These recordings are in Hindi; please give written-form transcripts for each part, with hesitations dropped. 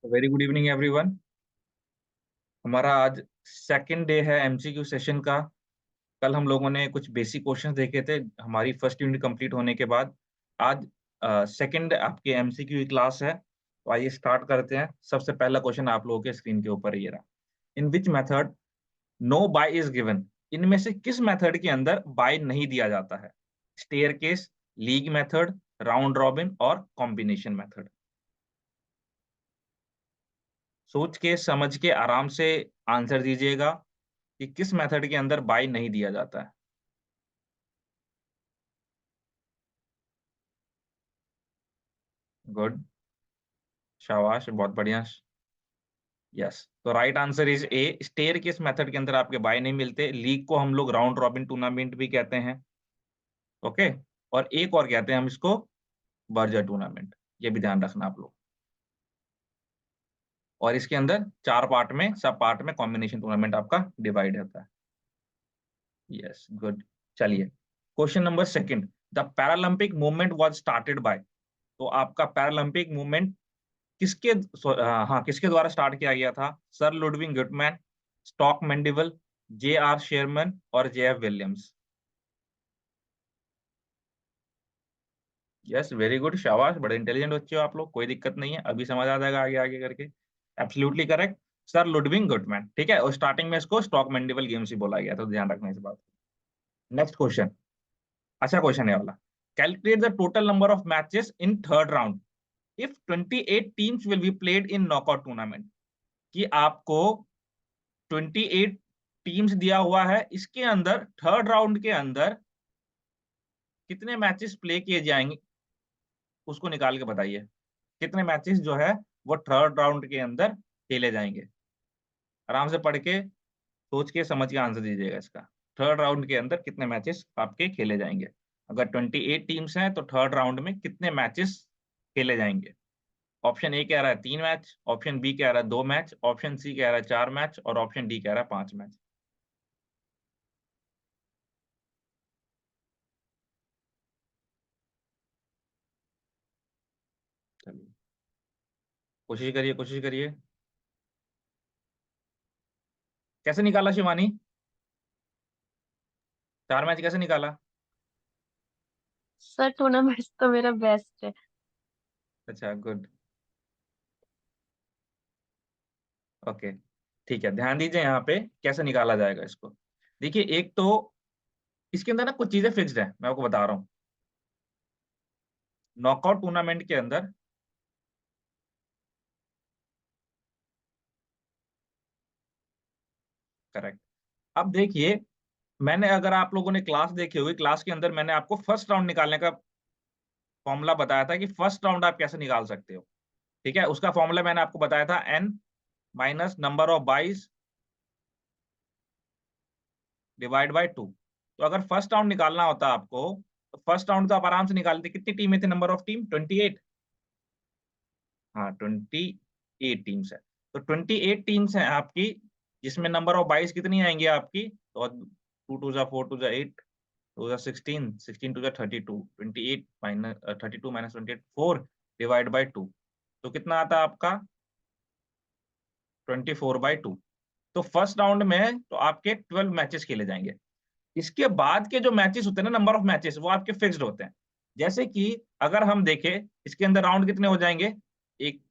Very good evening everyone. हमारा आज सेकंड डे है एमसीक्यू सेशन का। कल हम लोगों ने कुछ बेसिक क्वेश्चंस देखे थे हमारी फर्स्ट यूनिट कंप्लीट होने के बाद। आज सेकंड आपके एमसीक्यू की क्लास है, तो आइए स्टार्ट करते हैं। सबसे पहला क्वेश्चन आप लोगों के स्क्रीन के ऊपर ये रहा। In which method no bye is given? इनमें से किस मेथड के अंदर बाय नहीं दिया जाता है? Staircase, league method, round robin और कॉम्बिनेशन मेथड। सोच के समझ के आराम से आंसर दीजिएगा कि किस मेथड के अंदर बाय नहीं दिया जाता है। गुड, शाबाश, बहुत बढ़िया। यस, तो right answer is A, staircase method के अंदर आपके बाय नहीं मिलते। लीग को हम लोग राउंड रॉबिन टूर्नामेंट भी कहते हैं। ओके, और एक और कहते हैं हम इसको बर्जर टूर्नामेंट। ये भी ध्यान रखना आप लोग। और इसके अंदर चार पार्ट में, सब पार्ट में कॉम्बिनेशन टूर्नामेंट आपका डिवाइड होता है। Yes, good. चलिए, question number second. The Paralympic movement was started by. तो आपका पैरालंपिक मूवमेंट किसके हाँ किसके द्वारा स्टार्ट किया गया था? Sir Ludwig Guttmann, Stoke Mandeville, J R Sherman और J F Williams. Yes, very good, शाबाश, बड़े इंटेलिजेंट बच्चे हो आप लोग। कोई दिक्कत नहीं है, अभी समझ आ जाएगा आगे आगे करके। Absolutely correct, sir Ludwig Guttmann. ठीक है, और स्टार्टिंग में इसको स्टॉक मैंडिवल गेम्स ही बोला गया, तो ध्यान रखना इस बात। नेक्स्ट क्वेश्चन, अच्छा क्वेश्चन है वाला। Calculate the total number of matches in third round if 28 teams will be played in knockout tournament. कि आपको 28 टीम्स दिया हुआ है, इसके अंदर थर्ड राउंड के अंदर कितने मैचेस प्ले किए जाएंगे, उसको निकाल के बताइए। कितने मैचेस जो है वो थर्ड राउंड के अंदर खेले जाएंगे। आराम से पढ़ के सोच के समझ के आंसर दीजिएगा इसका। थर्ड राउंड के अंदर कितने मैचेस आपके खेले जाएंगे? अगर 28 टीम्स हैं तो थर्ड राउंड में कितने मैचेस खेले जाएंगे? ऑप्शन ए कह रहा है 3 मैच, ऑप्शन बी कह रहा है 2 मैच, ऑप्शन सी कह रहा है 4 मैच और ऑप्शन डी कह रहा है 5 मैच। चलिए, कोशिश करिए, कोशिश करिए। कैसे निकाला शिवानी? 4 मैच कैसे निकाला? सर टूर्नामेंट तो मेरा बेस्ट है। अच्छा, गुड, ओके। ठीक है, ध्यान दीजिए यहाँ पे कैसे निकाला जाएगा इसको। देखिए, एक तो इसके अंदर ना कुछ चीजें फिक्स्ड है, मैं आपको बता रहा हूँ। नॉकआउट टूर्नामेंट के अंदर, करेक्ट। अब देखिए, मैंने, अगर आप लोगों ने क्लास देखी होगी, क्लास के अंदर मैंने आपको फर्स्ट राउंड निकालने का फॉर्मूला बताया था कि फर्स्ट राउंड आप कैसे निकाल सकते हो। ठीक है, उसका फॉर्मूला मैंने आपको बताया था, n minus number of byes divide by 2। तो अगर फर्स्ट राउंड निकालना होता आपको, तो फर्स्ट राउंड तो आप आराम से निकालते। कितनी टीमें थी, नंबर ऑफ टीम 28। हाँ, 28 टीम्स है। तो 28 टीम्स हैं आपकी, जिसमें नंबर ऑफ बाइज कितनी आएंगी आपकी? तो 2 2 जा 4 2 जा 8, 2 जा 16, 16 2 जा 32, 28 माइनस 32 माइनस 28 4 डिवाइड बाई 2। तो कितना आता है आपका? 24/2। तो फर्स्ट राउंड में तो आपके 12 मैचेस खेले जाएंगे। इसके बाद के जो मैचेस होते हैं ना, नंबर ऑफ मैचेस, वो आपके फिक्स्ड होते हैं। जैसे कि अगर हम देखें, इसके अंदर राउंड कितने हो जाएंगे? एक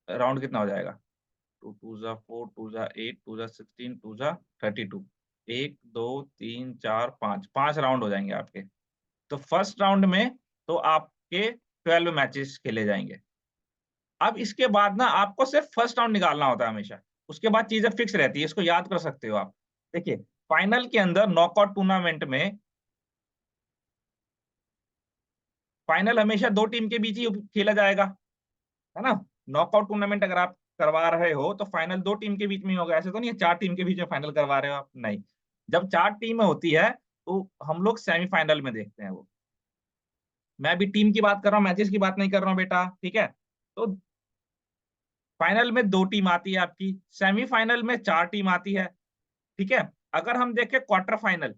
राउंड कितना हो जाएगा? 2 2 जा 4 2 जा 8 2 जा 16 2 जा 32। 1 2 3 4 5, 5 राउंड हो जाएंगे आपके। तो फर्स्ट राउंड में तो आपके 12 मैचेस खेले जाएंगे। अब इसके बाद ना आपको सिर्फ फर्स्ट राउंड निकालना होता है हमेशा। उसके बाद चीजें फिक्स रहती है, इसको याद कर सकते हो आप। देखिए, फाइनल के अंदर नॉकआउट टूर्नामेंट में फाइनल हमेशा दो टीम के बीच ही खेला जाएगा, है ना। नॉकआउट टूर्नामेंट अगर आप करवा रहे हो तो फाइनल दो टीम के बीच में ही होगा। ऐसे तो नहीं है 4 टीम के बीच में फाइनल करवा रहे हो आप, नहीं। जब 4 टीमें होती है तो हम लोग सेमीफाइनल में देखते हैं वो। मैं भी टीम की बात कर रहा हूँ, मैचेस की बात नहीं कर रहा हूँ बेटा, ठीक है। तो फाइनल में 2 टीम आती है आपकी, सेमीफाइनल में 4 टीम आती है। ठीक है, अगर हम देखें क्वार्टर फाइनल,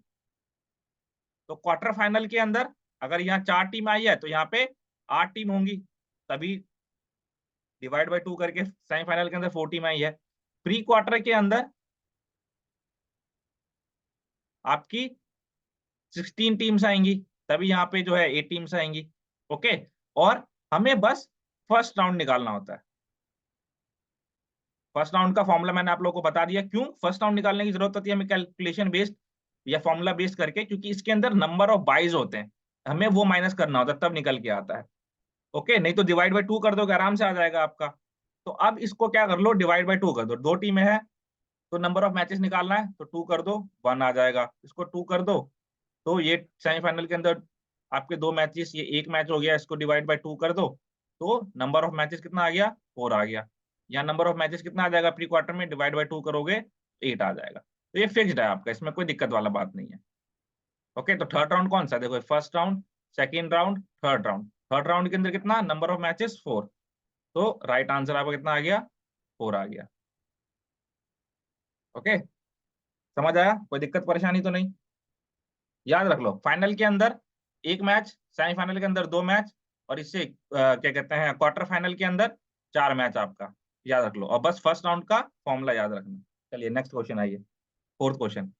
तो क्वार्टर फाइनल के अंदर अगर यहाँ 4 टीम आई है तो यहाँ पे 8 टीम होंगी, तभी डिवाइड बाय 2 करके सेमीफाइनल के अंदर 4 टीम आई है। प्री क्वार्टर के अंदर आपकी 16 टीम्स आएंगी, तभी यहाँ पे जो है 8 टीम्स आएंगी। ओके, और हमें बस फर्स्ट राउंड निकालना होता है। फर्स्ट राउंड का फॉर्मूला मैंने आप लोगों को बता दिया। क्यों फर्स्ट राउंड निकालने की जरूरत होती है हमें कैलकुलेशन बेस्ड या फॉर्मूला बेस्ड करके, क्योंकि इसके अंदर नंबर ऑफ बाइज होते हैं, हमें वो माइनस करना होता है तब निकल के आता है। ओके, नहीं तो डिवाइड बाय 2 कर दोगे आराम से आ जाएगा आपका। तो अब इसको क्या कर लो, डिवाइड बाय 2 कर दो। 2 टीमें हैं तो नंबर ऑफ मैचेस निकालना है, तो 2 कर दो, 1 आ जाएगा। इसको 2 कर दो तो ये सेमीफाइनल के अंदर आपके 2 मैचेस, ये एक मैच हो गया, इसको डिवाइड बाय 2 कर दो तो नंबर ऑफ मैचेस कितना आ गया, 4 आ गया। यहाँ नंबर ऑफ मैचेस कितना आ जाएगा प्री क्वार्टर में, डिवाइड बाय 2 करोगे 8 आ जाएगा। तो ये फिक्स्ड है आपका, इसमें कोई दिक्कत वाला बात नहीं है। ओके, तो थर्ड राउंड कौन सा, देखो first round, second round, third round. Third round के अंदर कितना, नंबर ऑफ मैचेस 4, तो राइट आंसर आपका कितना आ गया, 4 आ गया। ओके, समझ आया, कोई दिक्कत परेशानी तो नहीं। याद रख लो, फाइनल के अंदर एक मैच, सेमीफाइनल के अंदर 2 मैच, और इससे क्या कहते हैं क्वार्टर फाइनल के अंदर 4 मैच आपका। याद रख लो, और बस फर्स्ट राउंड का फॉर्मूला याद रखना। चलिए नेक्स्ट क्वेश्चन आइए, fourth question.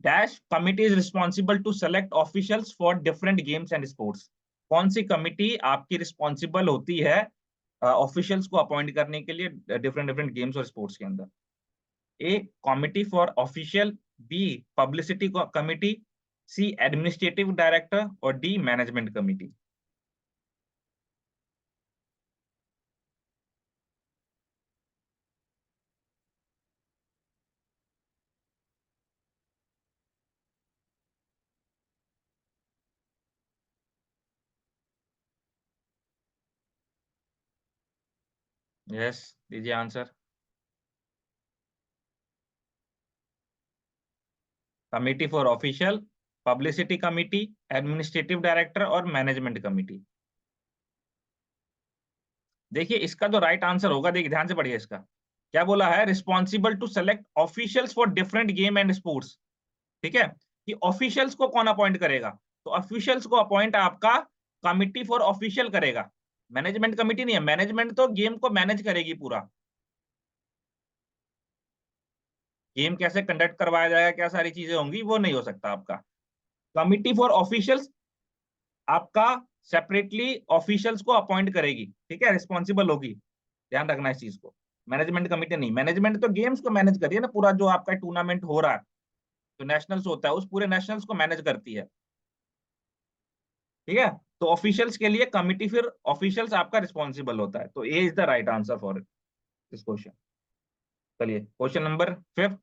Dash committee is responsible to select officials for different games and sports. कौन सी कमिटी आपकी रिस्पॉन्सिबल होती है ऑफिशियल्स को अपॉइंट करने के लिए डिफरेंट डिफरेंट गेम्स और स्पोर्ट्स के अंदर? A committee for official, B publicity committee, C administrative director, और डी मैनेजमेंट कमिटी। यस, दीजिए answer. Committee for official, publicity committee, administrative director और मैनेजमेंट कमिटी। देखिए इसका जो राइट आंसर होगा, देखिए ध्यान से पढ़िए इसका क्या बोला है, responsible to select officials for different game and sports. ठीक है, कि ऑफिशियल्स को कौन अपॉइंट करेगा, तो ऑफिशियल्स को अपॉइंट आपका कमिटी फॉर ऑफिशियल करेगा, मैनेजमेंट कमिटी नहीं है। मैनेजमेंट तो गेम को मैनेज करेगी पूरा, गेम कैसे कंडक्ट करवाया जाएगा, क्या सारी चीजें होंगी, वो नहीं हो सकता आपका। कमिटी फॉर ऑफिशियल्स आपका सेपरेटली ऑफिशियल्स को अपॉइंट करेगी, ठीक है, रिस्पॉन्सिबल होगी, ध्यान रखना इस चीज को। मैनेजमेंट कमिटी नहीं, मैनेजमेंट तो गेम्स को मैनेज करिए ना, पूरा जो आपका टूर्नामेंट हो रहा है, जो नेशनल्स होता है, उस पूरे नेशनल्स को मैनेज करती है। ठीक है, तो ऑफिशियल्स के लिए कमिटी, फिर ऑफिशियल्स आपका रिस्पॉन्सिबल होता है, तो A is the right answer for this question. चलिए question number 5।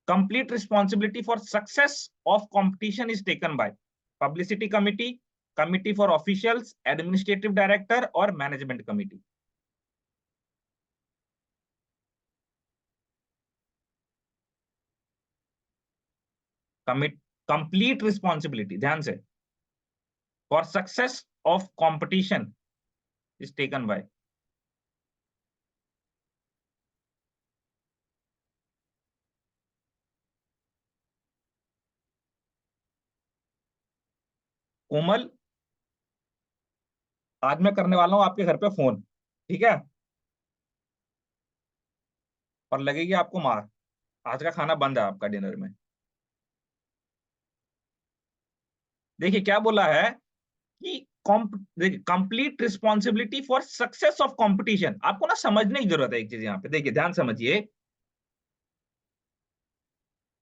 Complete responsibility for success of competition is taken by publicity committee, committee for officials, administrative director और management committee. Commit complete responsibility, ध्यान से, for success of competition is taken by. Komal, आज मैं करने वाला हूं आपके घर पे फोन, ठीक है, और लगेगी आपको मार। आज का खाना बंद है आपका डिनर में। देखिए क्या बोला है कि complete responsibility for success of competition. आपको ना समझने की जरूरत है एक चीज यहाँ पे, देखिए ध्यान समझिए।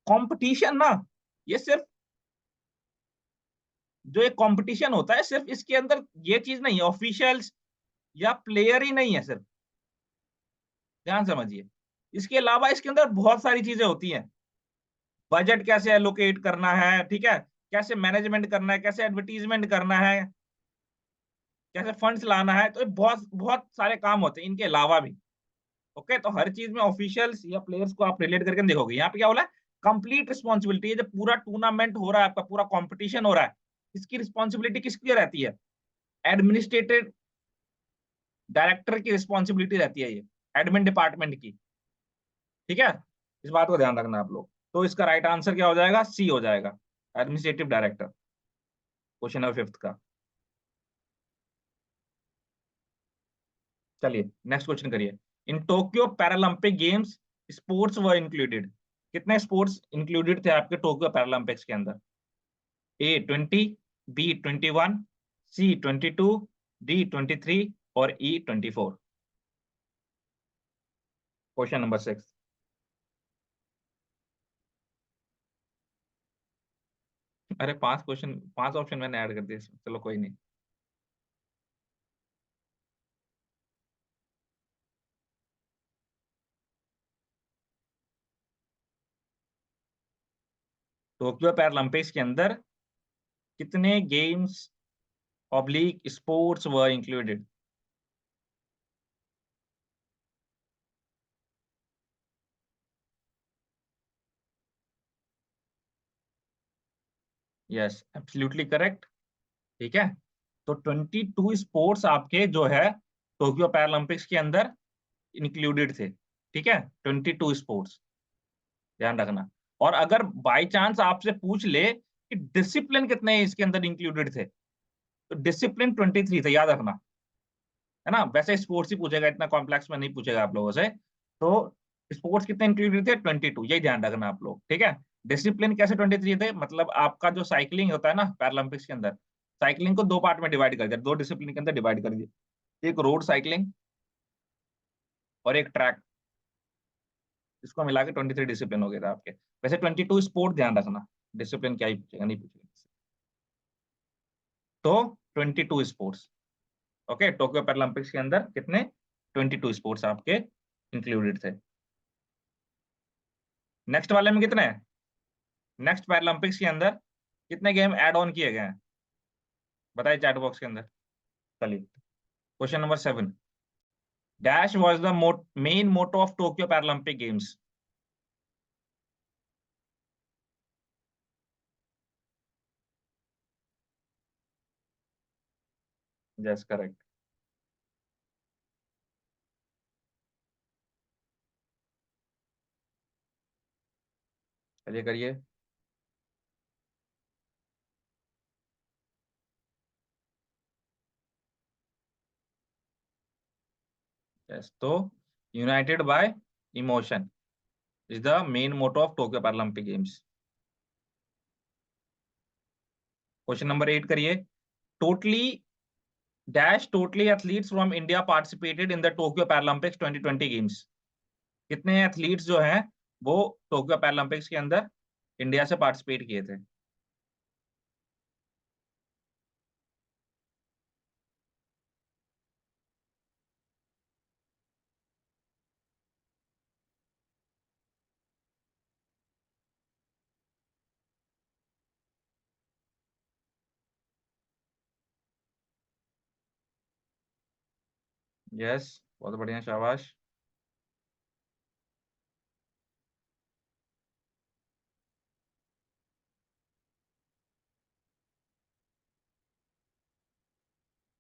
कंपटीशन ना, ये सिर्फ जो एक कंपटीशन होता है, सिर्फ इसके अंदर ये चीज नहीं है, ऑफिशियल्स या प्लेयर ही नहीं है सिर्फ, ध्यान समझिए। इसके अलावा इसके अंदर बहुत सारी चीजें होती हैं। बजट कैसे एलोकेट करना है, ठीक है, कैसे मैनेजमेंट करना है, कैसे एडवर्टीजमेंट करना है, कैसे फंड्स लाना है, तो ये बहुत बहुत सारे काम होते हैं इनके अलावा भी। ओके, तो हर चीज में ऑफिशियल्स या प्लेयर्स को आप रिलेट करके देखोगे। यहाँ पे क्या बोला है, कंप्लीट रिस्पॉन्सिबिलिटी। ये जो पूरा टूर्नामेंट हो रहा है आपका, पूरा कंपटीशन हो रहा है, इसकी रिस्पॉन्सिबिलिटी किसकी रहती है, एडमिनिस्ट्रेटिव डायरेक्टर की रिस्पॉन्सिबिलिटी रहती है, ये एडमिन डिपार्टमेंट की। ठीक है, इस बात को ध्यान रखना आप लोग। तो इसका राइट आंसर क्या हो जाएगा, सी हो जाएगा, एडमिनिस्ट्रेटिव डायरेक्टर, क्वेश्चन नंबर 5 का। चलिए नेक्स्ट क्वेश्चन करिए। In Tokyo Paralympic games sports were included, कितने स्पोर्ट्स इंक्लूडेड थे आपके टोक्यो पैरालंपिक्स के अंदर? A 20, B 21, C 22, D 23 और E 24। Question number 6। अरे 5 क्वेश्चन, 5 ऑप्शन मैंने ऐड कर दिए इसमें। चलो कोई नहीं। टोक्यो पैरालंपिक्स के अंदर कितने गेम्स ऑब्लिक स्पोर्ट्स वर इंक्लूडेड? Yes, absolutely correct. ठीक है, तो 22 स्पोर्ट्स आपके जो है टोक्यो पैरालंपिक्स के अंदर इंक्लूडेड थे। ठीक है, 22 स्पोर्ट्स, ध्यान रखना। और अगर बाय चांस आपसे पूछ ले कि डिसिप्लिन कितने इसके अंदर इंक्लूडेड थे, तो डिसिप्लिन 23 थे, याद रखना। है ना, वैसे स्पोर्ट्स ही पूछेगा, इतना कॉम्प्लेक्स में नहीं पूछेगा आप लोगों से। तो स्पोर्ट्स कितने इंक्लूडेड थे? 22, यही ध्यान रखना आप लोग। ठीक है, डिसिप्लिन कैसे 23 थे? मतलब आपका जो साइकिलिंग होता है ना पैरालंपिक्स के अंदर, साइकिलिंग को दो पार्ट में डिवाइड कर दिया, दो डिसिप्लिन के अंदर डिवाइड कर दिया, एक रोड साइकिलिंग और एक ट्रैक। इसको मिला के 23 डिसिप्लिन हो गए थे आपके। वैसे 22 स्पोर्ट, ध्यान रखना, डिसिप्लिन क्या ही पूछेगा, नहीं पूछेगा। तो 22 स्पोर्ट्स। ओके, टोक्यो पैरालंपिक्स के अंदर कितने? 22 स्पोर्ट्स आपके इंक्लूडेड थे। नेक्स्ट वाले में कितने हैं? नेक्स्ट पैरालंपिक्स के अंदर कितने गेम ऐड ऑन किए गए हैं? बताइए चैट बॉक्स के अंदर। चलिए, question number 7। Dash was the main motto of Tokyo Paralympic games? Yes, correct. चलिए करिए। यस, तो united by emotion is the main motto of Tokyo Paralympic games. Question number 8 करिए। Totally dash totally athletes from India participated in the Tokyo Paralympics 2020 games, कितने एथलीट्स जो हैं वो टोक्यो पैरालंपिक्स के अंदर इंडिया से पार्टिसिपेट किए थे? यस, बहुत बढ़िया, शाबाश।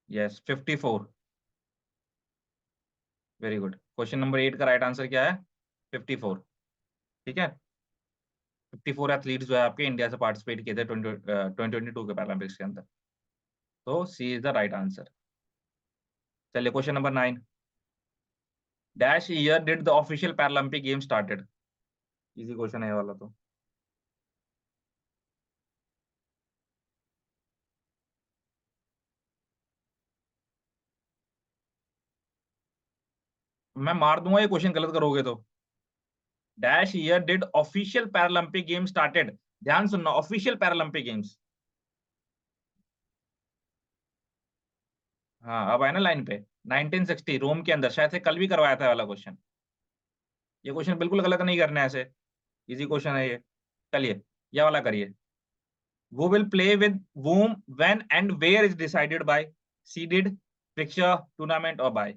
Yes, 54। Very good. Question number 8 का राइट आंसर क्या है? 54। ठीक है, 54 एथलीट्स जो है आपके इंडिया से पार्टिसिपेट किए थे 2022 के पैरालंपिक्स के अंदर। तो C is the right answer. चलिए, question number 9। Dash year did the official Paralympic game started? Easy question है ये वाला तो। मैं मार दूंगा ये क्वेश्चन गलत करोगे तो। Dash year did official Paralympic game started, ध्यान सुनना, ऑफिशियल पैरालंपिक गेम्स। हाँ, अब आए ना लाइन पे। 1960 रोम के अंदर, शायद से कल भी करवाया था ये वाला क्वेश्चन। ये क्वेश्चन बिल्कुल गलत नहीं करना है ऐसे, इजी क्वेश्चन है ये। चलिए, ये वाला करिए। Who will play with whom, when and where is decided by seeded, fixture, tournament or by?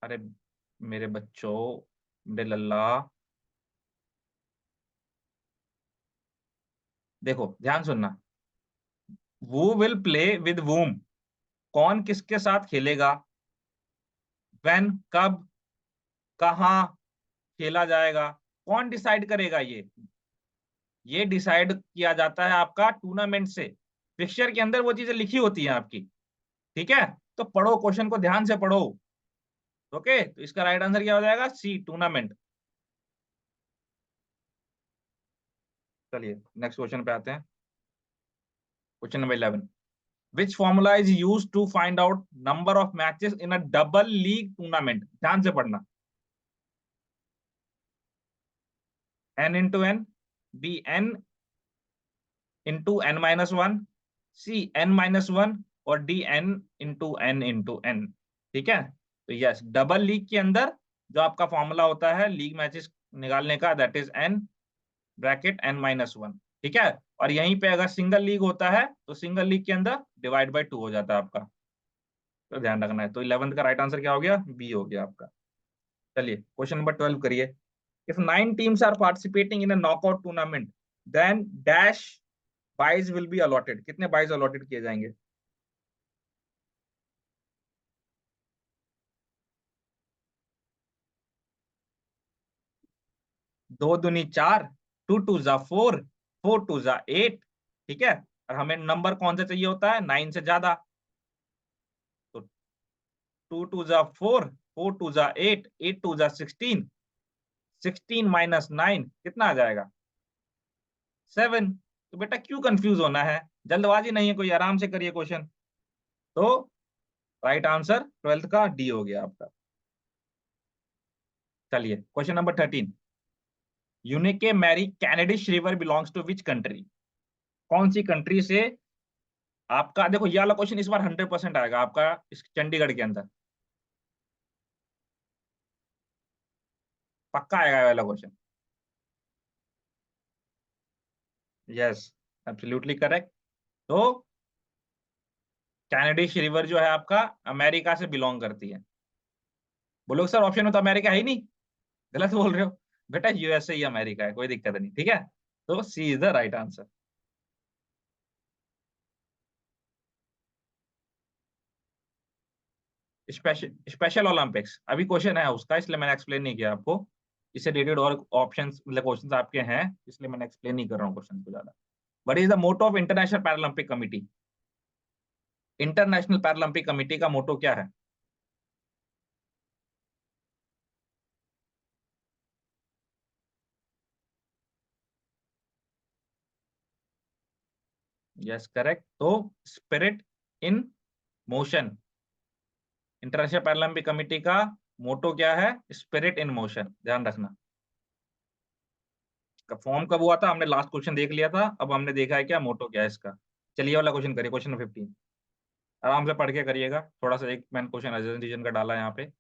अरे मेरे बच्चों, मेरे लल्ला, देखो ध्यान सुनना। Who will play with whom, कौन किसके साथ खेलेगा? When, कब, कहाँ खेला जाएगा, कौन डिसाइड करेगा? ये डिसाइड किया जाता है आपका टूर्नामेंट से। फिक्सचर के अंदर वो चीजें लिखी होती हैं आपकी, ठीक है? तो पढ़ो, क्वेश्चन को ध्यान से पढ़ो। ओके, तो इसका राइट आंसर क्या हो जाएगा? C, tournament. चलिए नेक्स्ट क्वेश्चन पे आते हैं। Question number 11, which formula is use to find out number of matches in a double league tournament? ध्यान से पढ़ना। n into n, B n into n minus one, C n minus one, और डी n इंटू n। ठीक है, तो यस, डबल लीग के अंदर जो आपका फॉर्मूला होता है लीग मैचेस निकालने का, that is n bracket n minus one. ठीक है, और यहीं पे अगर सिंगल लीग होता है तो सिंगल लीग के अंदर डिवाइड बाय 2 हो जाता है आपका। तो ध्यान रखना है। तो 11th का राइट आंसर क्या हो गया? बी हो गया आपका। चलिए क्वेश्चन नंबर 12 करिए। If 9 teams are participating in a knockout tournament, then dash byes will be allotted. कितने बाइज अलॉटेड किए जाएंगे? 2 दूनी 4, 2 टू जा 4, 4 टू जा 8। ठीक है, और हमें नंबर कौन सा चाहिए होता है? 9 से ज्यादा। तो 2 टू जा 4, 4 टू जा 8, 8 टू जा 16, 16 माइनस 9 कितना आ जाएगा? 7। तो बेटा क्यों कंफ्यूज होना है, जल्दबाजी नहीं है कोई, आराम से करिए क्वेश्चन। तो राइट आंसर 12th का डी हो गया आपका। चलिए question number 13, Eunice Mary Kennedy Shriver belongs to which country? कौन सी कंट्री से आपका, देखो ये वाला क्वेश्चन इस बार 100% आएगा आपका इस चंडीगढ़ के अंदर, पक्का आएगा ये वाला क्वेश्चन। Yes, absolutely correct. तो कैनेडी श्रीवर जो है आपका अमेरिका से बिलोंग करती है। बोलो सर ऑप्शन में तो अमेरिका है ही नहीं, गलत बोल रहे हो। बेटा यूएसए ही अमेरिका है, कोई दिक्कत नहीं। ठीक है, तो C is the right answer. Special special Olympics अभी क्वेश्चन है उसका, इसलिए मैंने एक्सप्लेन नहीं किया आपको। इससे रिलेटेड और ऑप्शंस मतलब क्वेश्चंस आपके हैं, इसलिए मैंने एक्सप्लेन नहीं कर रहा हूँ क्वेश्चन को ज्यादा। What is the motto of International Paralympic Committee? International Paralympic Committee का मोटो क्या है? यस करेक्ट, तो spirit in motion. International Paralympic Committee का मोटो क्या है? स्पिरिट इन मोशन, ध्यान रखना। फॉर्म कब हुआ था हमने लास्ट क्वेश्चन देख लिया था, अब हमने देखा है क्या मोटो क्या है इसका। चलिए वाला क्वेश्चन करिए, क्वेश्चन नंबर 15। आराम से पढ़ के करिएगा, थोड़ा सा एक मैंने क्वेश्चन रीजन का डाला है यहाँ पे।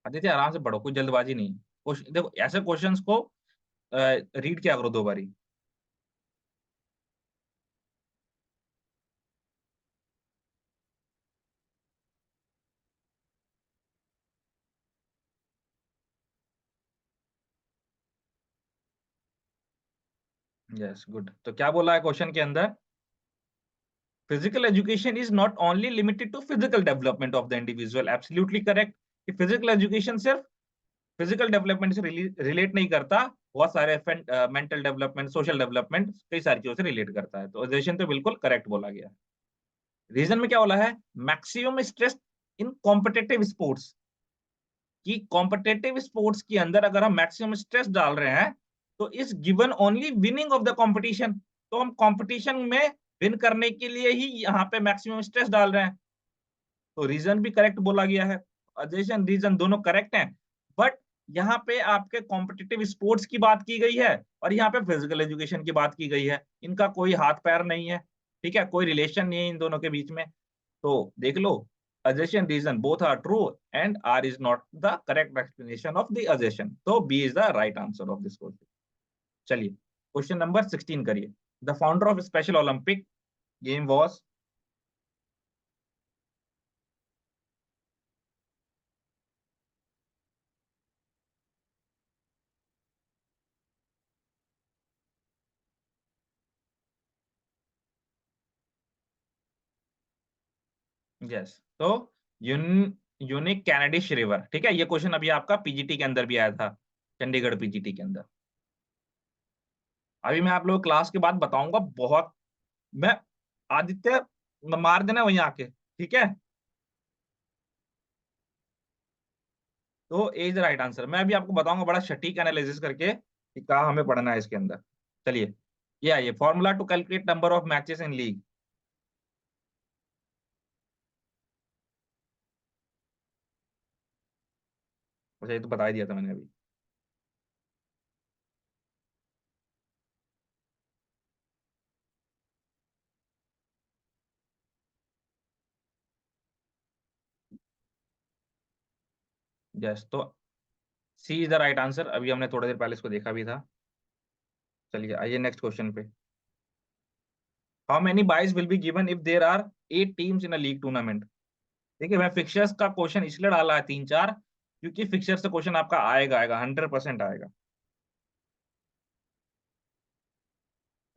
आदित्य आराम से पढ़ो, कोई जल्दबाजी नहीं है। क्वेश्चन देखो, ऐसे क्वेश्चंस को रीड किया करो 2 बारी। यस गुड, तो क्या बोला है क्वेश्चन के अंदर? Physical education is not only limited to physical development of the individual. Absolutely correct, कि फिजिकल एजुकेशन सिर्फ फिजिकल डेवलपमेंट से रिलेट नहीं करता, बहुत सारे मेंटल डेवलपमेंट, सोशल डेवलपमेंट, कई सारी चीजों से रिलेट करता है। तो रीजन तो बिल्कुल करेक्ट बोला गया है। रीजन में क्या बोला है? Maximum stress in competitive sports, कि कॉम्पिटेटिव स्पोर्ट्स के अंदर अगर हम मैक्सिमम स्ट्रेस डाल रहे हैं तो इस given only winning of the competition. तो हम कंपटीशन में विन करने के लिए ही यहाँ पे मैक्सिमम स्ट्रेस डाल रहे हैं। तो रीजन भी करेक्ट बोला गया है, अजेशन रीजन दोनों करेक्ट हैं। बट यहाँ पे आपके कॉम्पिटिटिव स्पोर्ट्स की बात की गई है और यहाँ पे फिजिकल एजुकेशन की बात की गई है, इनका कोई हाथ पैर नहीं है। ठीक है, कोई रिलेशन नहीं है इन दोनों के बीच में। तो देख लो, assertion reason both are true and R is not the correct explanation of the assertion. So B is the right answer of this question. चलिए क्वेश्चन नंबर 16 करिए. The founder of Special Olympic game was. Yes, तो यून यूनिक कैनेडिश रिवर. ठीक है, ये क्वेश्चन अभी आपका पीजीटी के अंदर भी आया था, चंडीगढ़ पीजीटी के अंदर. अभी मैं आप लोग क्लास के बाद बताऊंगा बहुत. मैं आदित्य मार देना वहीं आके, ठीक है. तो A is the right answer. मैं अभी आपको बताऊंगा बड़ा सटीक एनालिसिस करके कि कहा हमें पढ़ना है इसके अंदर. चलिए, ये आइए, formula to calculate number of matches in league. अच्छा, ये तो बता ही दिया था मैंने अभी. यस, तो C is the right answer. अभी हमने थोड़ी देर पहले इसको देखा भी था. चलिए आइए नेक्स्ट क्वेश्चन पे. How many byes will be given if there are 8 teams in a league tournament. देखिए, मैं फिक्चर्स का क्वेश्चन इसलिए डाला है 3-4, क्योंकि फिक्चर्स से क्वेश्चन आपका आएगा आएगा 100% आएगा.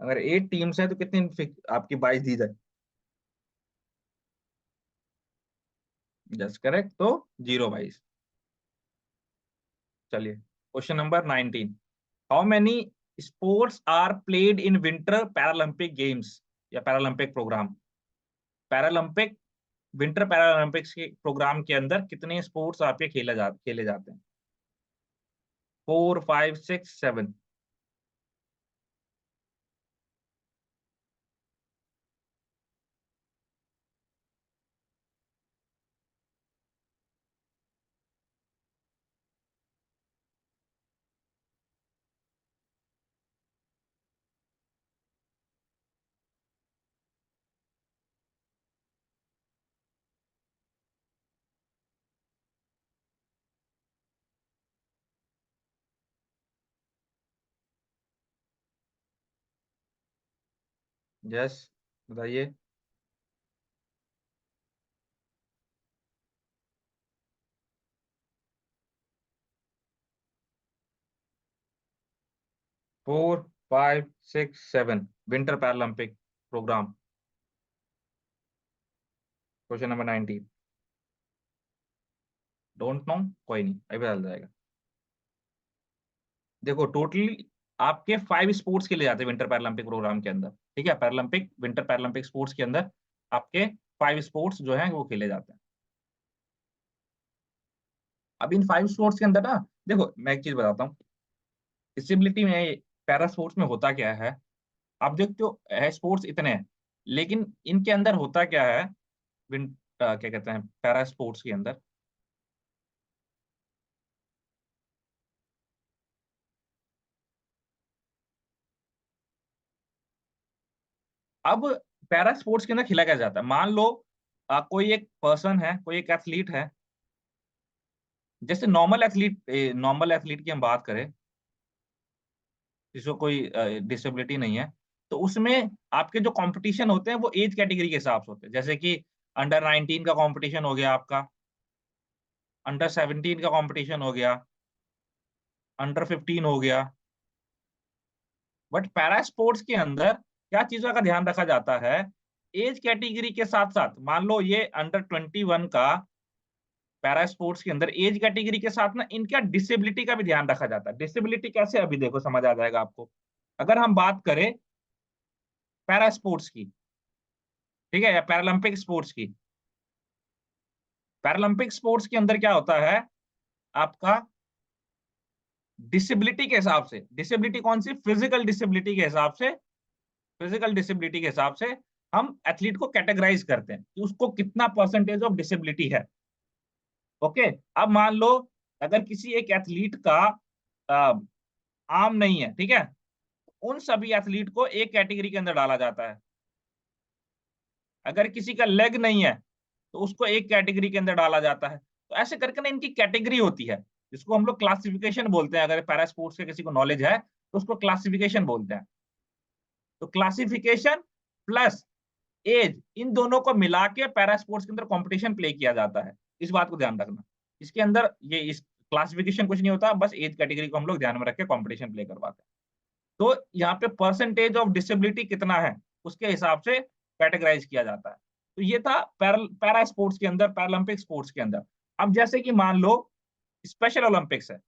अगर 8 टीम्स है तो कितनी आपकी बाइज दी जाए. जस्ट करेक्ट, तो 0 बाइज. चलिए question number 19. How many sports are played in winter Paralympic games या Paralympic programme. Paralympic winter Paralympics के प्रोग्राम के अंदर कितने स्पोर्ट्स आपके खेले जाते हैं. 4, 5, 6, 7. यस, बताइए. 4, 5, 6, 7 winter Paralympic program. Question number 19. Don't know, कोई नहीं, अभी बदल जाएगा. देखो, टोटली आपके 5 स्पोर्ट्स के लिए जाते हैं विंटर पैरालंपिक प्रोग्राम के अंदर. ठीक है, पैरालंपिक विंटर पैरालंपिक स्पोर्ट्स के अंदर आपके 5 स्पोर्ट्स जो हैं वो खेले जाते हैं. अब इन 5 स्पोर्ट्स के अंदर ना, देखो मैं एक चीज बताता हूँ. डिसेबिलिटी में, पैरा स्पोर्ट्स में होता क्या है. आप देखते हो है स्पोर्ट्स इतने हैं, लेकिन इनके अंदर होता क्या है. क्या कहते हैं पैरा स्पोर्ट्स के अंदर. अब पैरा स्पोर्ट्स के अंदर खेला क्या जाता है. मान लो कोई एक पर्सन है, कोई एक एथलीट है. जैसे नॉर्मल एथलीट की हम बात करें, जिसको कोई डिसेबिलिटी नहीं है, तो उसमें आपके जो कंपटीशन होते हैं वो एज कैटेगरी के हिसाब से होते हैं. जैसे कि अंडर 19 का कंपटीशन हो गया आपका, अंडर 17 का कंपटीशन हो गया, अंडर 15 हो गया. बट पैरा स्पोर्ट्स के अंदर क्या चीजों का ध्यान रखा जाता है. एज कैटेगरी के साथ साथ, मान लो ये अंडर 21 का पैरा स्पोर्ट्स के अंदर एज कैटेगरी के साथ ना इनका डिसेबिलिटी का भी ध्यान रखा जाता है. डिसेबिलिटी कैसे, अभी देखो समझ आ जाएगा आपको. अगर हम बात करें पैरा स्पोर्ट्स की, ठीक है, या पैरालंपिक स्पोर्ट्स की. पैरालंपिक स्पोर्ट्स के अंदर क्या होता है आपका, डिसेबिलिटी के हिसाब से. डिसेबिलिटी कौन सी, फिजिकल डिसेबिलिटी के हिसाब से. फिजिकल डिसेबिलिटी के हिसाब से हम एथलीट को कैटेगराइज करते हैं कि उसको कितना परसेंटेज ऑफ डिसेबिलिटी है. ओके. अब मान लो अगर किसी एक एथलीट का आर्म नहीं है, ठीक है, उन सभी एथलीट को एक कैटेगरी के अंदर डाला जाता है. अगर किसी का लेग नहीं है, तो उसको एक कैटेगरी के अंदर डाला जाता है। तो ऐसे करके ना इनकी कैटेगरी होती है, जिसको हम लोग क्लासिफिकेशन बोलते हैं। अगर पैरा स्पोर्ट्स के किसी को नॉलेज है तो उसको क्लासिफिकेशन बोलते हैं। तो क्लासिफिकेशन प्लस एज, इन दोनों को मिला के पैरा स्पोर्ट्स के अंदर कंपटीशन प्ले किया जाता है। इस बात को ध्यान रखना। इसके अंदर ये इस क्लासिफिकेशन कुछ नहीं होता, बस एज कैटेगरी को हम लोग ध्यान में रख के कंपटीशन प्ले करवाते हैं। तो यहाँ पे परसेंटेज ऑफ डिसेबिलिटी कितना है उसके हिसाब से कैटेगराइज किया जाता है। तो ये था पैरा स्पोर्ट्स के अंदर, पैरालंपिक स्पोर्ट्स के अंदर। अब जैसे कि मान लो स्पेशल ओलंपिक्स है।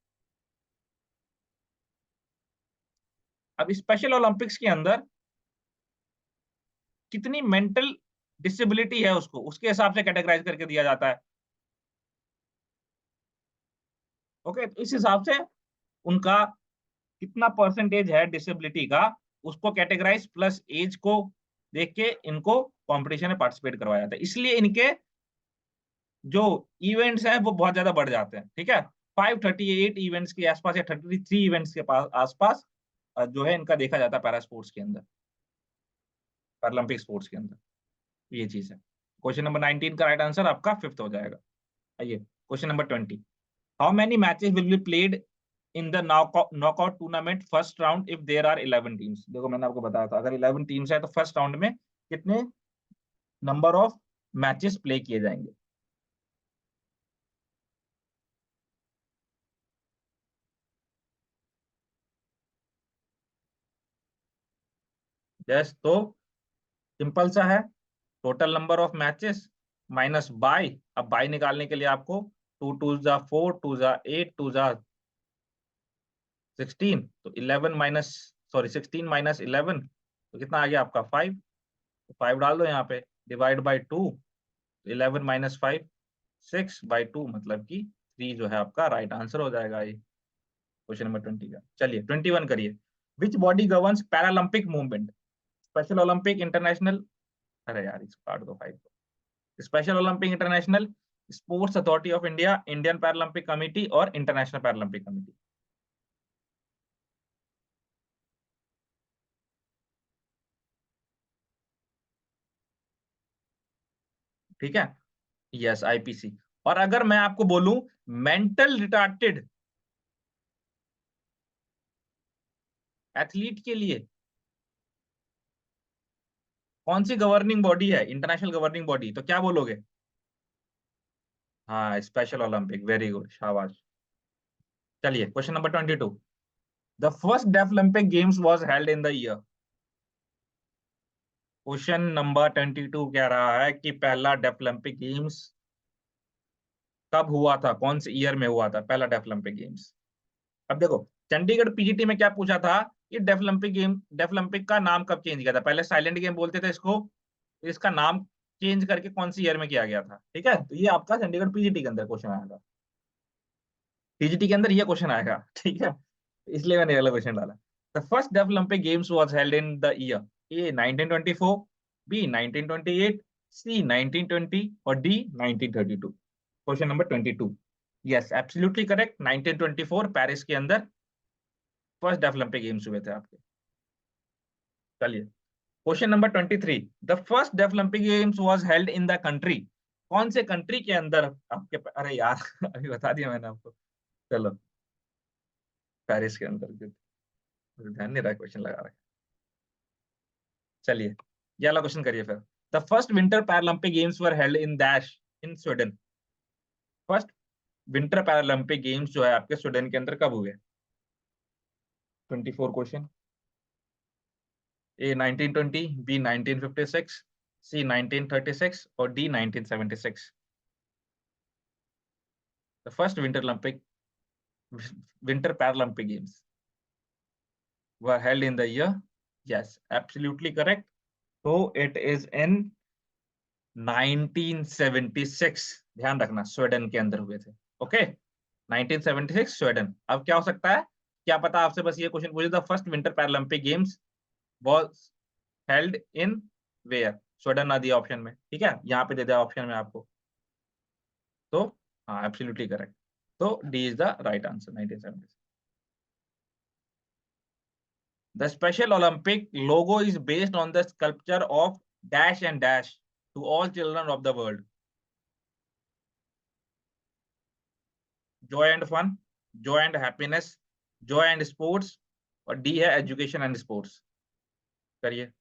अब स्पेशल ओलंपिक्स के अंदर कितनी मेंटल डिसेबिलिटी है उसको उसके हिसाब से कैटेगराइज करके दिया जाता है। ओके, तो इस हिसाब से उनका कितना परसेंटेज है डिसेबिलिटी का, उसको कैटेगराइज प्लस एज को देख के इनको कंपटीशन में पार्टिसिपेट करवाया जाता है। इसलिए इनके जो इवेंट्स हैं वो बहुत ज्यादा बढ़ जाते हैं। ठीक है, 538 इवेंट्स के आसपास या 33 इवेंट्स के पास आसपास जो है इनका देखा जाता है पैरा स्पोर्ट्स के अंदर, पैरालंपिक स्पोर्ट्स के अंदर। ये चीज है। क्वेश्चन नंबर 19 का राइट आंसर आपका फिफ्थ हो जाएगा। आइए question number 20। How many matches will be played in the knockout tournament first round if there are 11 teams. देखो मैंने आपको बताया था, अगर 11 टीम्स है तो फर्स्ट राउंड में कितने नंबर ऑफ मैचेस प्ले किए जाएंगे। यस, तो सिंपल सा है, total number of matches minus by. अब बाई निकालने के लिए आपको 2 2 जा 4, 2 जा 8, 2 जा 16, तो 11 माइनस, सॉरी 16 माइनस 11, तो कितना आ गया आपका 5। तो 5 डाल दो यहाँ पे, डिवाइड बाई 2, 11 माइनस 5, 6/2, मतलब कि 3 जो है आपका राइट आंसर हो जाएगा ये क्वेश्चन नंबर 20 का। चलिए 21 करिए। Which body governs Paralympic movement? Special Olympic, international, अरे यार इसको काट दो 5 को। Special Olympic, international, sports authority of India, Indian Paralympic committee और इंटरनेशनल पैरालंपिक कमेटी। ठीक है, यस आईपीसी। और अगर मैं आपको बोलूं मेंटल रिटार्टेड एथलीट के लिए कौन सी गवर्निंग बॉडी है, इंटरनेशनल गवर्निंग बॉडी, तो क्या बोलोगे? हाँ, स्पेशल ओलंपिक, वेरी गुड, शाबाश। चलिए question number 22। The first Deflympic games was held in the year. Question number 22 कह रहा है कि पहला डेफलिम्पिक गेम्स कब हुआ था, कौन से ईयर में हुआ था पहला डेफलिम्पिक गेम्स। अब देखो, चंडीगढ़ पीजीटी में क्या पूछा था कि डेफलिम्पिक का नाम कब चेंज किया था। पहले साइलेंट गेम बोलते थे इसको, इसका नाम चेंज करके कौन सी ईयर में किया गया था। ठीक है, तो ये आपका चंडीगढ़ पीजीटी के अंदर क्वेश्चन आएगा, पीजीटी के अंदर ये क्वेश्चन आएगा। ठीक है, इसलिए मैंने अगला क्वेश्चन डाला। The first Deflympic games was held in the year A 1924, B 1928, C 1920 और D 1932। Question number 22। Yes absolutely correct, 1924 Paris के अंदर फर्स्ट डेफलिम्पिक गेम्स हुए थे आपके। चलिए question number 23। The first Deflympic games was held in the country. कौन से कंट्री के अंदर आपके, अरे यार अभी बता दिया मैंने आपको। चलो, पेरिस के अंदर, ध्यान नहीं रहा, क्वेश्चन लगा रहा है। चलिए ये वाला क्वेश्चन करिए फिर। The first winter Paralympic games were held in dash in Sweden. First winter Paralympic games जो है आपके स्वीडन के अंदर कब हुए? 24 क्वेश्चन। ए 1920, बी 1956, सी 1936 और D 1976। The first winter Paralympic games were held in the year, yes absolutely correct, तो इट इज इन 1976। ध्यान रखना स्वीडन के अंदर हुए थे। Okay, 1976 Sweden. अब क्या हो सकता है, क्या पता आपसे बस ये क्वेश्चन पूछे, the first winter Paralympic games was held in where, Sweden ना दिया ऑप्शन में, ठीक है, यहाँ पे दे दिया ऑप्शन में आपको। तो हाँ एब्सोल्युटली करेक्ट, तो D is the right answer 1976। The Special Olympic logo is based on the sculpture of dash and dash to all children of the world. Joy and fun, joy and happiness, joy and sports, और डी है एजुकेशन एंड स्पोर्ट्स। करिए।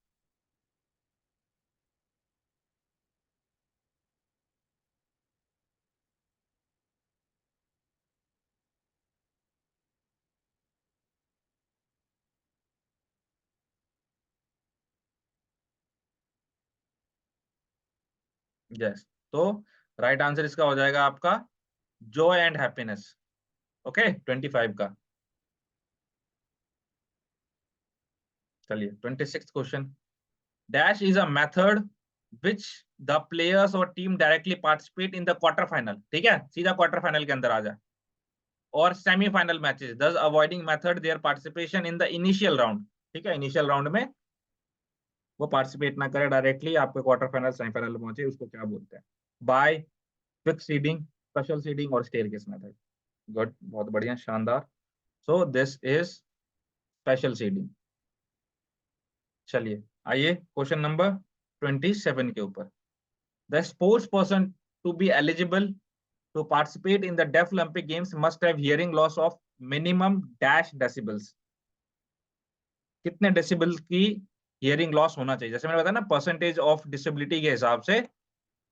यस, तो राइट आंसर इसका हो जाएगा आपका जॉय एंड हैप्पीनेस। ओके, 25 का। चलिए 26 question. Dash is a method which the players और team directly participate in the quarter final, ठीक है, सीधा क्वार्टर फाइनल के अंदर आ जाए, और semifinal matches thus avoiding method their participation in the initial round, ठीक है, इनिशियल राउंड में वो पार्टिसिपेट ना करे डायरेक्टली, आपके क्वार्टर फाइनल सेमीफाइनल में पहुंचे, उसको क्या बोलते हैं? Bye, fix seeding, special seeding, और स्टेयरकेस मेथड। गुड, बहुत बढ़िया, शानदार। So this is special seeding. चलिए, आइए क्वेश्चन नंबर 27 के ऊपर। The sports person to be eligible to participate in the deaf Olympic games must have hearing loss of minimum dash decibels. कितने डेसिबल की हियरिंग लॉस होना चाहिए? जैसे मैंने बताया ना, परसेंटेज ऑफ डिसेबिलिटी के हिसाब से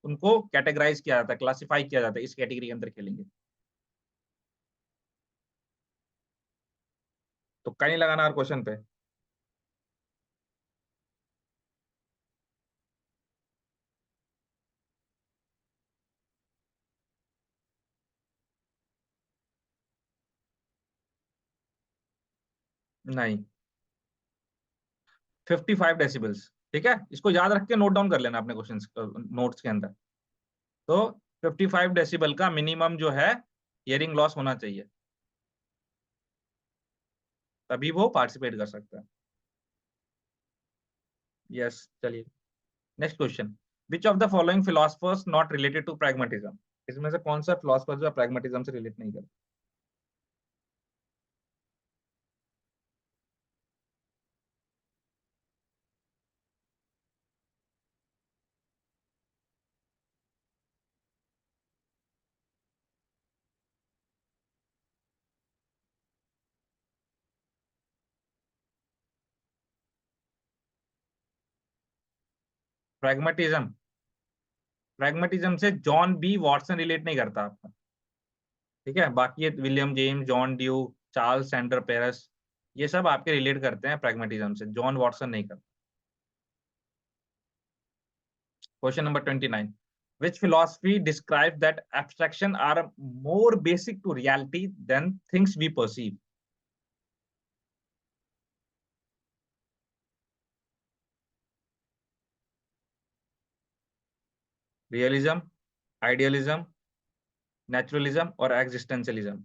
उनको कैटेगराइज किया जाता है, क्लासिफाई किया जाता है, इस कैटेगरी के अंदर खेलेंगे। तो कहीं लगाना हर क्वेश्चन पे। नहीं, 55 डेसिबल्स। ठीक है, इसको याद रख के नोट डाउन कर लेना अपने क्वेश्चन नोट्स के अंदर। तो 55 डेसिबल का मिनिमम जो है हियरिंग लॉस होना चाहिए, तभी वो पार्टिसिपेट कर सकता है। यस, चलिए next question. Which of the following philosophers not related to pragmatism? इसमें से कौन सा फिलोसफर जो है प्रैग्मेटिज्म से रिलेट नहीं करता? प्रैग्मेटिज्म, प्रैग्मेटिज्म से जॉन बी वॉटसन रिलेट नहीं करता आपका। ठीक है, बाकी ये William James, John Dewey, Charles Sanders Peirce, ये सब आपके रिलेट करते हैं प्रैग्मेटिज्म से, जॉन वॉटसन नहीं करता। Question number 29। Which philosophy describes that abstraction are more basic to reality than things we perceive? Realism, idealism, naturalism, और एग्जिस्टेंशियलिज्म।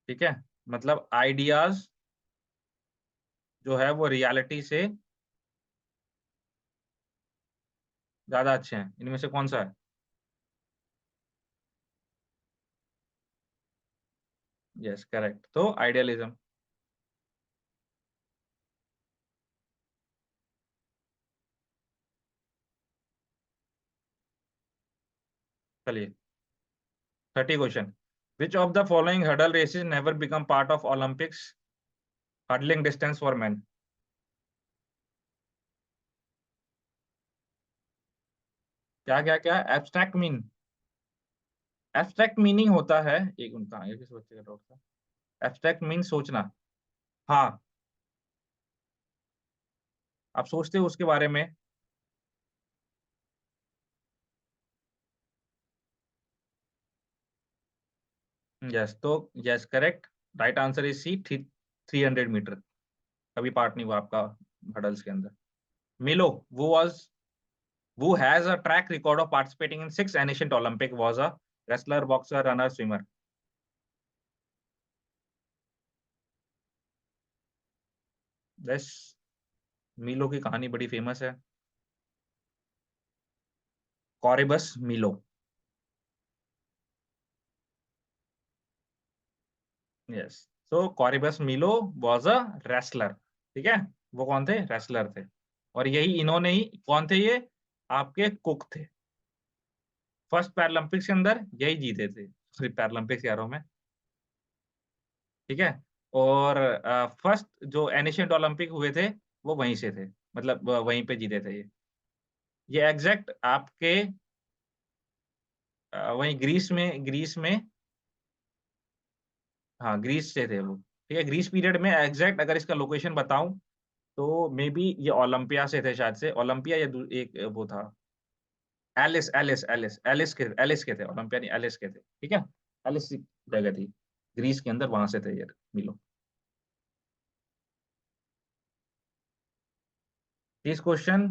ठीक है, मतलब आइडियाज जो है वो रियलिटी से ज्यादा अच्छे हैं, इनमें से कौन सा है? यस, करेक्ट, तो आइडियलिज्म। चलिए 30 question. Which of the following hurdle races never become part of Olympics hurdling distance for men? क्या क्या क्या? एब्स्ट्रैक्ट मीन, एब्स्ट्रैक्ट मीनिंग होता है, एक उनका आगे किस बच्चे का डाउट था। एब्स्ट्रैक्ट मीन सोचना। हाँ, आप सोचते हो उसके बारे में। यस, तो yes correct, right answer is C, 300 metre. कभी पार्ट नहीं हुआ आपका हडल्स के अंदर। मिलो, वो was who has a track record of participating in 6 ancient Olympic was a wrestler, boxer, runner, swimmer. बस, मिलो की कहानी बड़ी फेमस है, कॉरिबस मिलो। यस, सो कॉरिबस मिलो वाज अ रेसलर, ठीक है, वो कौन थे, रेसलर थे। और यही इन्होंने ही, कौन थे ये, आपके कुक थे। फर्स्ट पैरालंपिक्स के अंदर यही जीते थे, सॉरी पैरालंपिक्स कह रहा हूं मैं, ठीक है। और फर्स्ट जो एनिशिएंट ओलंपिक हुए थे वो वहीं से थे, मतलब वहीं पे जीते थे ये एग्जैक्ट आपके वहीं ग्रीस में, हाँ ग्रीस से थे वो, ठीक है। ग्रीस पीरियड में एग्जैक्ट अगर इसका लोकेशन बताऊं तो मे बी ये ओलंपिया से थे शायद से, ओलंपिया या एक वो था, एलिस के थे, ओलंपिया नहीं एलिस के थे, ठीक है। एलिस की जगह थी ग्रीस के अंदर, वहां से थे ये मिलो। 30 क्वेश्चन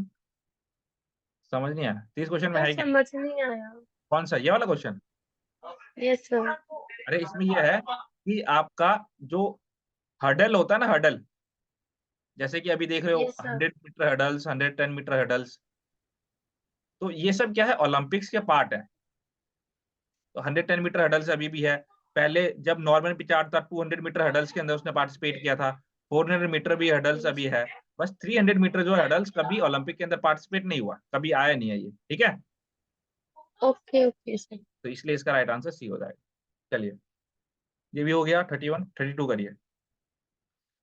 समझ नहीं आया, 30 क्वेश्चन में सर है क्या, समझ नहीं आया। कौन सा ये वाला क्वेश्चन। Yes sir. अरे इसमें ये है कि आपका जो हर्डल होता है ना, हर्डल, जैसे कि अभी देख रहे हो yes sir. 100 metre hurdles, 110 metre hurdles, तो ये सब क्या है, ओलंपिक्स के पार्ट है। तो 110 मीटर हर्डल्स अभी भी है, पहले जब नॉर्मन पिचार्ड था 200 मीटर हर्डल्स के अंदर उसने पार्टिसिपेट किया था, 400 मीटर भी हर्डल्स अभी है। बस 300 मीटर जो हर्डल्स कभी ओलंपिक के अंदर पार्टिसिपेट नहीं हुआ, कभी आया नहीं है ये, ठीक है। Okay okay sir. तो इसलिए इसका राइट आंसर सी हो जाएगा। चलिए ये भी हो गया, 31, 32 करिए।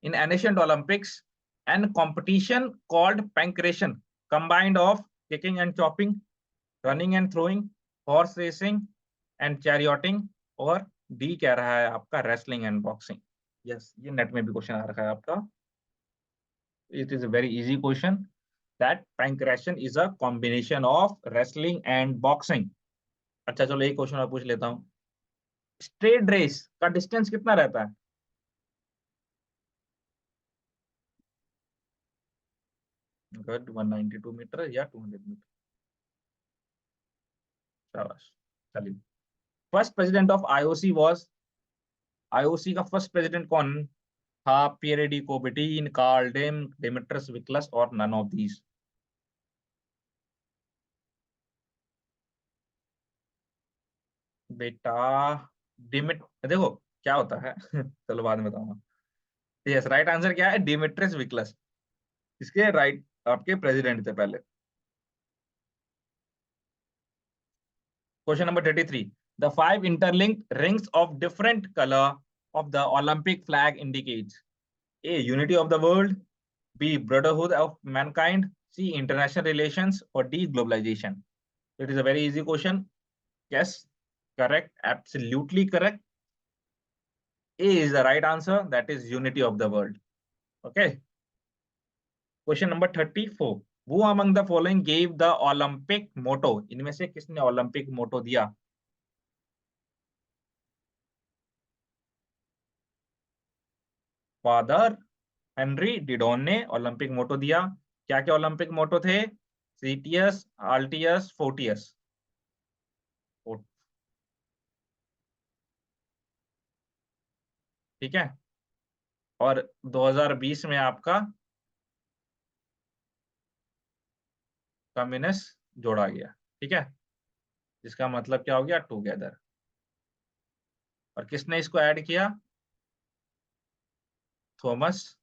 In ancient Olympics, an competition called pankration combined of kicking and chopping, running and throwing, horse racing and charioting, और डी कह रहा है आपका रेसलिंग एंड बॉक्सिंग। यस, ये नेट में भी क्वेश्चन आ रखा है आपका। It is a very easy question, that pankration is a combination of wrestling and boxing। अच्छा चलो एक क्वेश्चन और पूछ लेता हूँ, स्ट्रेट रेस का डिस्टेंस कितना रहता है। गुड, 192 मीटर या 200 मीटर। शाबाश। चलिए, first president of IOC was, IOC का फर्स्ट प्रेसिडेंट कौन था, पियरे डी कोबिटीन, कार्ल डेम, डिमिट्रस विक्लस और नन ऑफ दीज। बेटा डिमिट, देखो क्या होता है चलो बाद में बताऊंगा। यस, राइट आंसर क्या है, डिमिट्रस विक्लस, इसके राइट आपके प्रेसिडेंट थे पहले। Question number 33, the five interlinked rings of different colour of the Olympic flag indicates, A unity of the world, B. Brotherhood of mankind, C. International relations, or D. Globalization. It is a very easy question. Yes, correct, absolutely correct. A is the right answer. That is unity of the world. Okay. Question number 34. Who among the following gave the Olympic motto? इनमें से किसने Olympic motto दिया? फादर हेनरी डिडॉन ने ओलंपिक मोटो दिया। क्या क्या ओलंपिक मोटो थे, सीटियस, आल्टियस, फोर्टियस। ठीक है। और 2020 में आपका कम्युनिस्ट जोड़ा गया, ठीक है, जिसका मतलब क्या हो गया, टुगेदर। और किसने इसको ऐड किया, थॉमस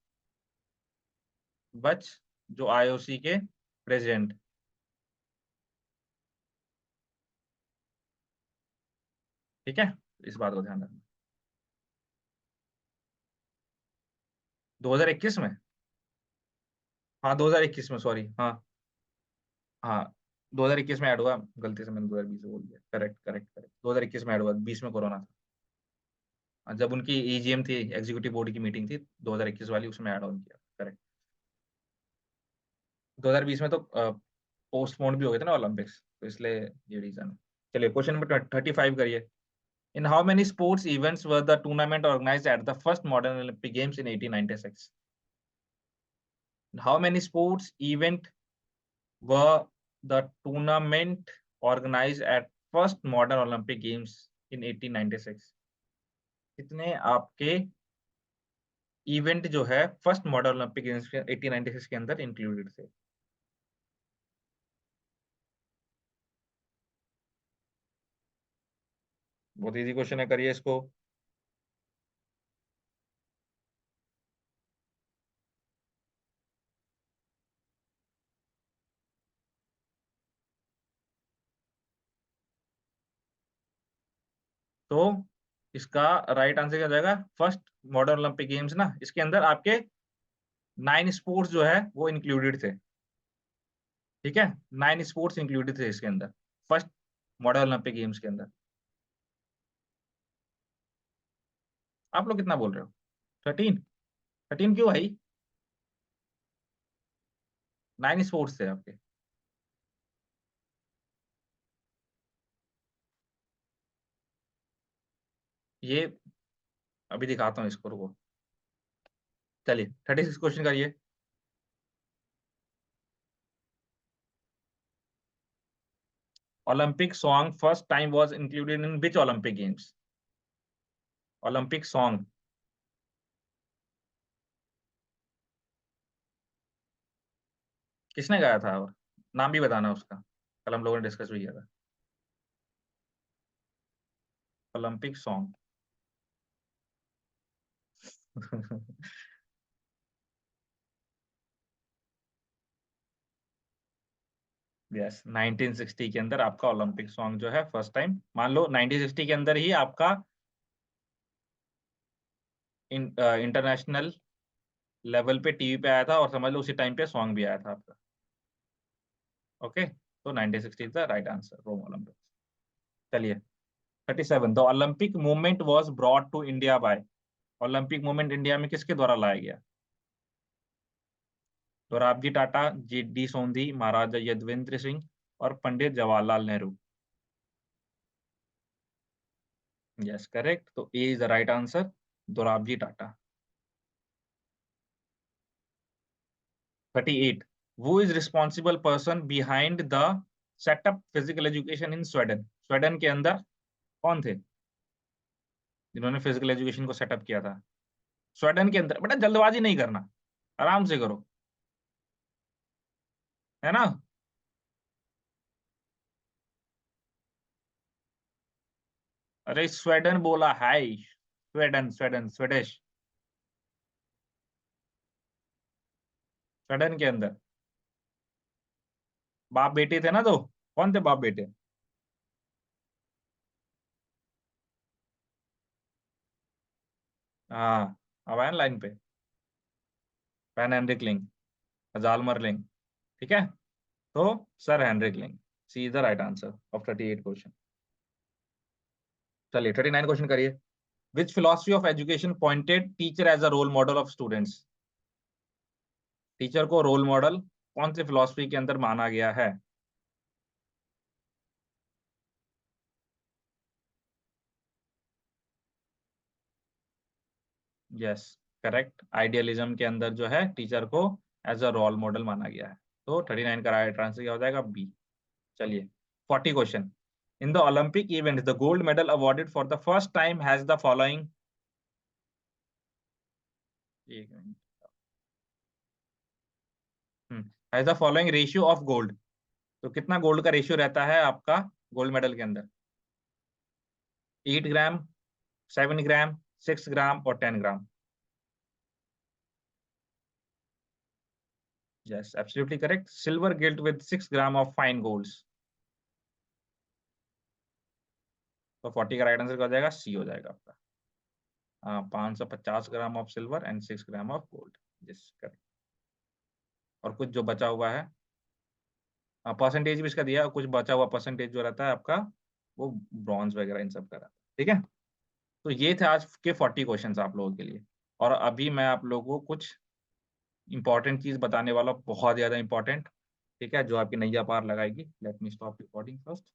बच, जो आईओसी के प्रेसिडेंट, ठीक है, इस बात को ध्यान रखना। 2021 में, हाँ 2021 में, सॉरी, हाँ हाँ 2021 में ऐड हुआ, गलती से मैंने 2020 बोल दिया, करेक्ट करेक्ट करेक्ट, 2021 में ऐड हुआ, 20 में कोरोना था। जब उनकी ईजीएम थी, एग्जीक्यूटिव बोर्ड की मीटिंग थी 2021 वाली, उसमें ऐड ऑन किया, करेक्ट। 2020 में तो पोस्टपोन भी हो गए थे ना ओलंपिक्स, तो इसलिए ये रीजन है। चलिए क्वेश्चन नंबर 35 करिए। In how many sports events were the tournament organized at the first modern Olympic Games in 1896? In how many sports event were the tournament organized at first modern Olympic Games in 1896? कितने आपके इवेंट जो है फर्स्ट मॉडर्न ओलंपिक गेम्स 1896 के अंदर इंक्लूडेड थे। बहुत इजी क्वेश्चन है, करिए इसको। तो इसका राइट आंसर क्या हो जाएगा? फर्स्ट मॉडर्न ओलंपिक गेम्स ना, इसके अंदर आपके 9 स्पोर्ट्स जो है वो इंक्लूडेड थे। ठीक है, 9 स्पोर्ट्स इंक्लूडेड थे इसके अंदर, फर्स्ट मॉडर्न ओलंपिक गेम्स के अंदर। आप लोग कितना बोल रहे हो? 13? 13 क्यों भाई? 9 स्पोर्ट्स थे आपके। ये अभी दिखाता हूँ इसको, रुको। चलिए 36 क्वेश्चन करिए। Olympic song first time was included in which Olympic games? Olympic song किसने गाया था? और नाम भी बताना उसका, कल हम लोगों ने डिस्कस भी किया था। ओलंपिक सॉन्ग यस, 1960 के अंदर आपका ओलंपिक सॉन्ग जो है फर्स्ट टाइम, मान लो 1960 के अंदर ही आपका इंटरनेशनल लेवल पे टीवी पे आया था, और समझ लो उसी टाइम पे सॉन्ग भी आया था आपका। ओके, तो 1960 is the right answer, Rome Olympics. चलिए 37, the Olympic movement was brought to India by. Olympic movement India में किसके द्वारा लाया गया? दोराबजी टाटा, जी डी सोंधी, महाराजा यदुवंत्र सिंह और पंडित जवाहरलाल नेहरू। यस करेक्ट, तो A is the right answer, Dorabji Tata. 38, who is responsible person behind the setup physical education in Sweden? Sweden के अंदर कौन थे जिन्होंने फिजिकल एजुकेशन को सेटअप किया था? स्वीडन के अंदर, बेटा जल्दबाजी नहीं करना, आराम से करो, है ना? अरे स्वीडन बोला है, स्वीडन स्वीडन स्वीडिश, स्वीडन के अंदर बाप बेटे थे ना, दो कौन थे बाप बेटे? हाँ, अब आया लाइन पे, वैन हेनरिक लिंग, जालमर लिंग। ठीक है, तो sir Henrik Ling, C is the right answer of 38 question. चलिए 39 क्वेश्चन करिए। Which philosophy of education pointed teacher as a role model of students? Teacher को रोल मॉडल कौन सी फिलॉसफी के अंदर माना गया है? यस करेक्ट, आइडियलिज्म के अंदर जो है टीचर को एज अ रोल मॉडल माना गया है। तो 39 का राइट आंसर क्या हो जाएगा? बी। चलिए 40 question. In the Olympic event the gold medal awarded for the first time has the following. एक minute, has the following ratio of gold. तो कितना गोल्ड का रेशियो रहता है आपका गोल्ड मेडल के अंदर? 8 ग्राम, 7 ग्राम, 6 ग्राम और 10 ग्राम। Yes, absolutely correct. Silver gilt with 6 gram of fine golds. तो 40 का राइट आंसर क्या हो जाएगा? सी हो जाएगा आपका। हाँ, 550 gram of silver and 6 gram of gold. Yes correct. और कुछ जो बचा हुआ है, हाँ परसेंटेज भी इसका दिया, और कुछ बचा हुआ परसेंटेज जो रहता है आपका, वो ब्रॉन्ज वगैरह इन सब का रहता है। ठीक है, तो ये थे आज के 40 क्वेश्चंस आप लोगों के लिए। और अभी मैं आप लोगों को कुछ इंपॉर्टेंट चीज बताने वाला हूं, बहुत ज्यादा इंपॉर्टेंट। ठीक है, जो आपकी नैया पार लगाएगी। Let me stop recording first.